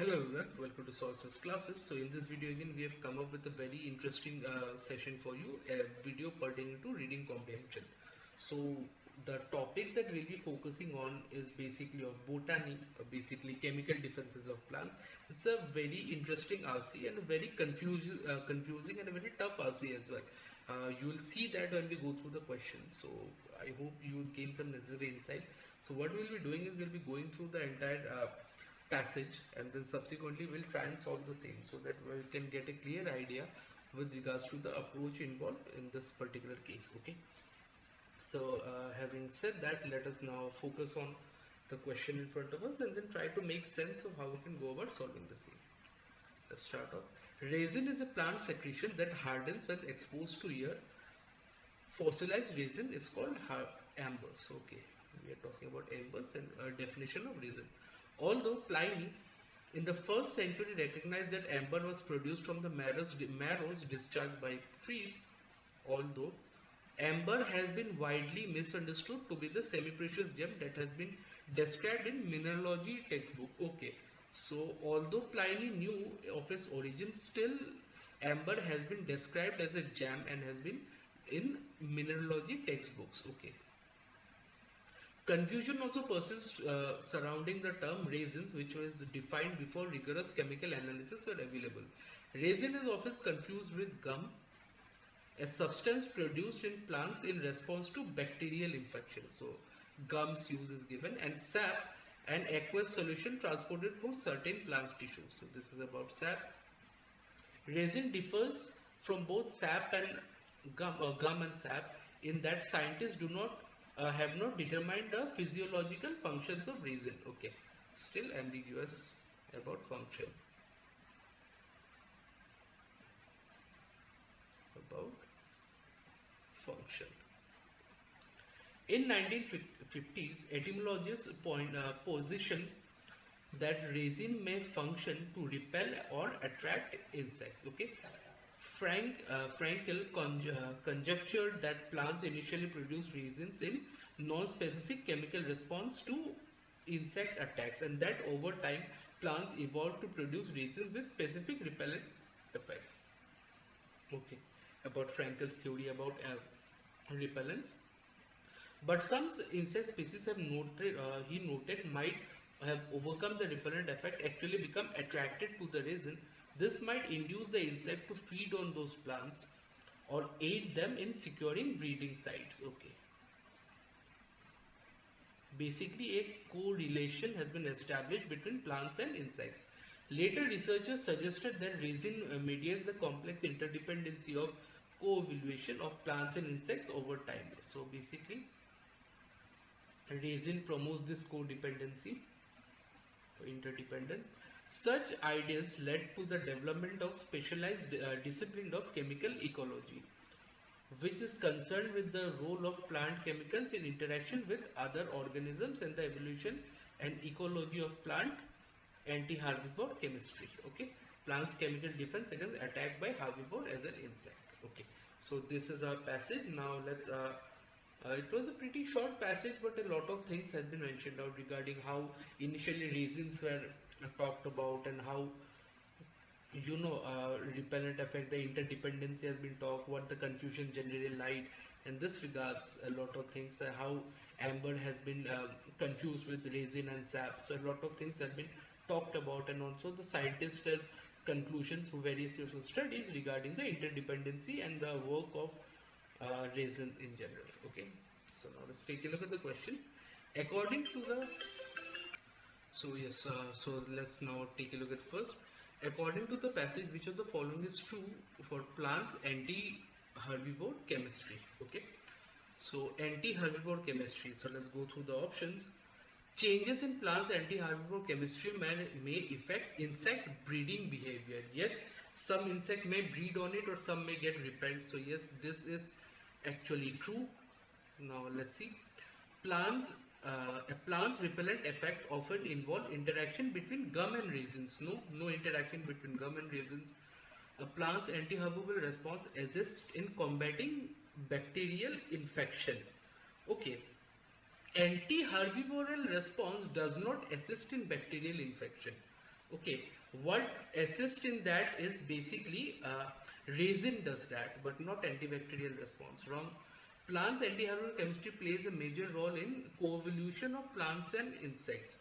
Hello everyone, welcome to Sources Classes. So in this video again we have come up with a very interesting session for you, a video pertaining to reading comprehension. So the topic that we'll be focusing on is basically of botany, basically chemical defenses of plants. It's a very interesting RC and a very confusing and a very tough RC as well. You will see that when we go through the questions. So I hope you will gain some necessary insight. So what we'll be doing is we'll be going through the entire passage and then subsequently we'll try and solve the same so that we can get a clear idea with regards to the approach involved in this particular case. Okay, so having said that, let us now focus on the question in front of us and then try to make sense of how we can go about solving the same. Let's start off. Resin is a plant secretion that hardens when exposed to air. Fossilized resin is called ambers. Okay, we are talking about ambers and a definition of resin. Although Pliny in the 1st century recognized that amber was produced from the marrows discharged by trees, although amber has been widely misunderstood to be the semi-precious gem that has been described in mineralogy textbook. Okay, so although Pliny knew of its origin, still amber has been described as a gem and has been in mineralogy textbooks. Okay. Confusion also persists surrounding the term resins, which was defined before rigorous chemical analysis were available. Resin is often confused with gum, a substance produced in plants in response to bacterial infection. So, gum's use is given, and sap, an aqueous solution transported through certain plant tissues. So, this is about sap. Resin differs from both sap and gum and sap in that scientists do not have not determined the physiological functions of resin. Okay, still ambiguous about function. About function. In 1950s, etymologists position that resin may function to repel or attract insects. Okay, Frankel conjectured that plants initially produce resins in non-specific chemical response to insect attacks, and that over time plants evolved to produce resins with specific repellent effects. Okay, about Frankel's theory about repellents. But some insect species have noted, he noted, might have overcome the repellent effect, actually become attracted to the resin. This might induce the insect to feed on those plants or aid them in securing breeding sites. Okay. Basically, a correlation has been established between plants and insects. Later researchers suggested that resin mediates the complex interdependency of co-evolution of plants and insects over time. So basically, resin promotes this codependency, interdependence. Such ideas led to the development of specialized discipline of chemical ecology, which is concerned with the role of plant chemicals in interaction with other organisms and the evolution and ecology of plant anti-herbivore chemistry. Okay, plants chemical defense against attack by herbivore as an insect. Okay, so this is our passage. Now let's it was a pretty short passage, but a lot of things has been mentioned out regarding how initially resins were talked about and how repellent effect, the interdependency has been talked, what the confusion generally lied in this regards, a lot of things, how amber has been confused with resin and sap. So a lot of things have been talked about, and also the scientists' conclusion through various years of studies regarding the interdependency and the work of resin in general. Okay, so now let's take a look at the question. According to the so let's now take a look at first. According to the passage, which of the following is true for plants anti-herbivore chemistry? Okay, so anti-herbivore chemistry. So let's go through the options. Changes in plants anti-herbivore chemistry may affect insect breeding behavior. Yes, some insect may breed on it or some may get repelled. So yes, this is actually true. Now let's see. Plants a plant's repellent effect often involve interaction between gum and resins. No interaction between gum and resins. A plant's anti-herbivore response assists in combating bacterial infection. Okay, anti-herbivoral response does not assist in bacterial infection. Okay, what assists in that is basically resin does that, but not antibacterial response. Wrong. Plants antiviral chemistry plays a major role in co-evolution of plants and insects.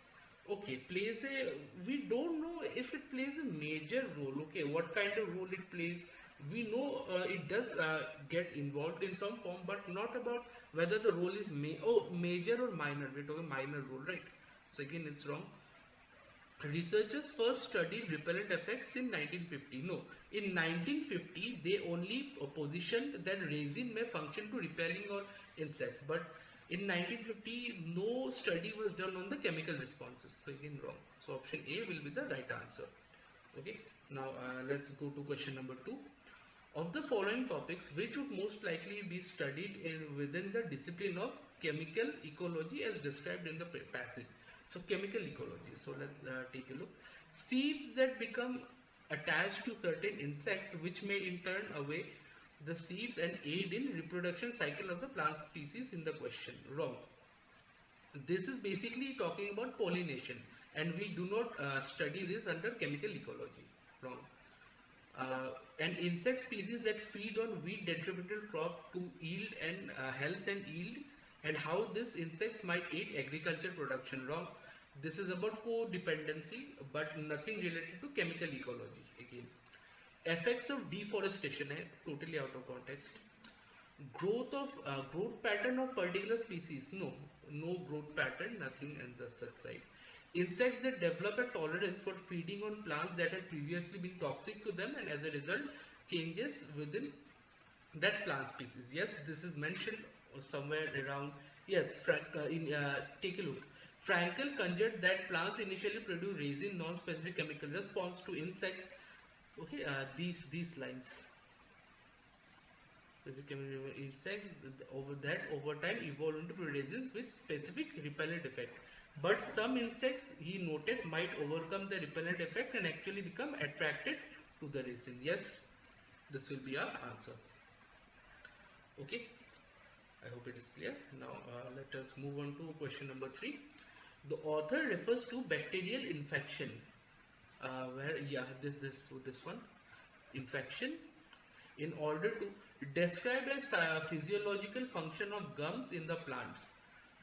Okay, plays a, we don't know if it plays a major role. Okay, what kind of role it plays? We know it does get involved in some form, but not about whether the role is major or minor. We're talking minor role, right? So again, it's wrong. Researchers first studied repellent effects in 1950. No, in 1950 they only positioned that resin may function to repelling or insects. But in 1950 no study was done on the chemical responses. So again wrong. So option A will be the right answer. Okay. Now let's go to question number 2. Of the following topics, which would most likely be studied within the discipline of chemical ecology as described in the passage? So, chemical ecology. So, let's take a look. Seeds that become attached to certain insects, which may in turn away the seeds and aid in reproduction cycle of the plant species in the question. Wrong. This is basically talking about pollination, and we do not study this under chemical ecology. Wrong. An insect species that feed on weed detrimental crop to yield and health and yield, and how this insects might aid agriculture production. Wrong. This is about codependency, but nothing related to chemical ecology. Again, effects of deforestation, totally out of context. Growth pattern of particular species. No growth pattern, nothing on the such side. Insects that develop a tolerance for feeding on plants that had previously been toxic to them, and as a result changes within that plant species. Yes, this is mentioned somewhere around. Yes, take a look. Frankel conjectured that plants initially produce resin non-specific chemical response to insects. Okay, these lines. Insects over time evolve into resins with specific repellent effect. But some insects, he noted, might overcome the repellent effect and actually become attracted to the resin. Yes, this will be our answer. Okay, I hope it is clear. Now let us move on to question number 3. The author refers to bacterial infection. This one, infection, in order to describe a physiological function of gums in the plants.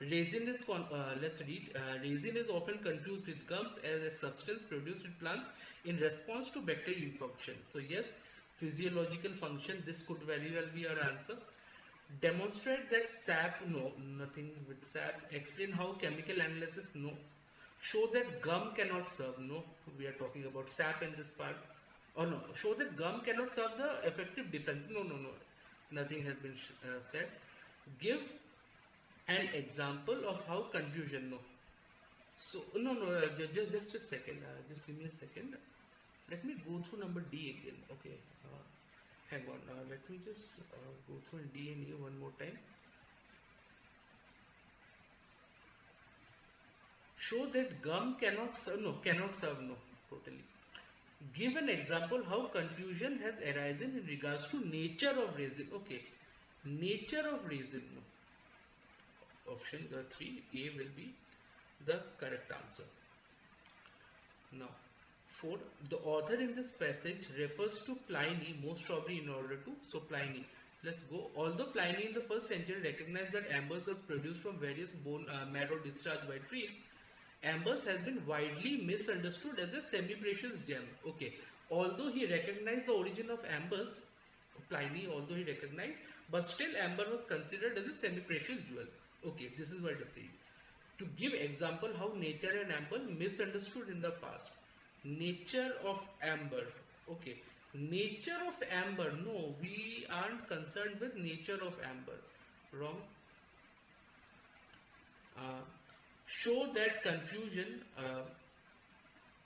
Resin is let's read. Resin is often confused with gums as a substance produced in plants in response to bacterial infection. So yes, physiological function. This could very well be our answer. Demonstrate that sap. No, nothing with sap. Explain how chemical analysis. No. Show that gum cannot serve. No, we are talking about sap in this part. Or no, show that gum cannot serve the effective defense. No. Nothing has been said. Give an example of how confusion. No. So no, just a second. Just give me a second. Let me go through number D again. Okay. Hang on. Let me just go through D and E one more time. Show that gum cannot serve. No, cannot serve. No, totally. Give an example how confusion has arisen in regards to nature of resin. Okay, nature of resin. No. Option 3A will be the correct answer. Now, 4. The author in this passage refers to Pliny, most probably in order to. So Pliny. Let's go. Although Pliny in the 1st century recognized that ambers was produced from various bone marrow discharged by trees, ambers has been widely misunderstood as a semi-precious gem. Okay, although he recognized the origin of ambers, Pliny, although he recognized, but still amber was considered as a semi-precious jewel. Okay, this is what it says. To give example how nature and amber misunderstood in the past. Nature of amber. Okay, nature of amber. No, we aren't concerned with nature of amber. Wrong. Show that confusion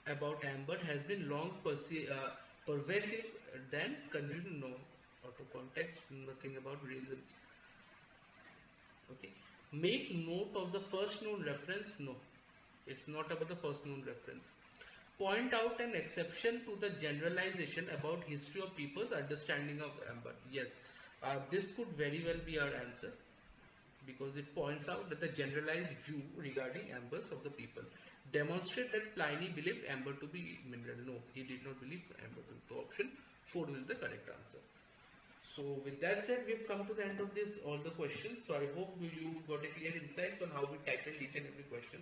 about amber has been long pervasive than confusion. No, out of context, nothing about reasons. Okay, make note of the first known reference. No, it's not about the first known reference. Point out an exception to the generalization about history of people's understanding of amber. Yes, this could very well be our answer, because it points out that the generalized view regarding ambers of the people. Demonstrate that Pliny believed amber to be mineral. No, he did not believe amber to be. So option 4 will be the correct answer. So with that said, we've come to the end of this all the questions. So I hope you got a clear insights on how we tackled each and every question.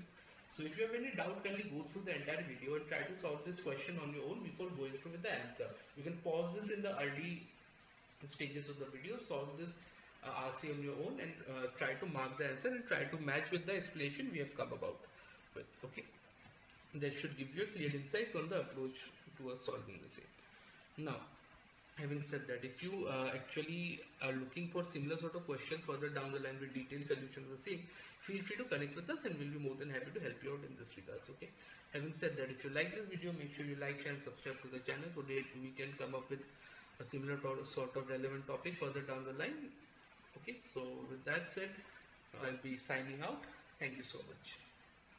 So if you have any doubt, kindly go through the entire video and try to solve this question on your own before going through with the answer. You can pause this in the early stages of the video, solve this RC on your own, and try to mark the answer and try to match with the explanation we have come about with. Okay, that should give you a clear insights on the approach towards solving the same. Now, having said that, if you actually are looking for similar sort of questions further down the line with detailed solutions of the same, feel free to connect with us and we'll be more than happy to help you out in this regards. Okay, having said that, if you like this video, make sure you like, share and subscribe to the channel so that we can come up with a similar sort of relevant topic further down the line. Okay, so with that said, I'll be signing out. Thank you so much.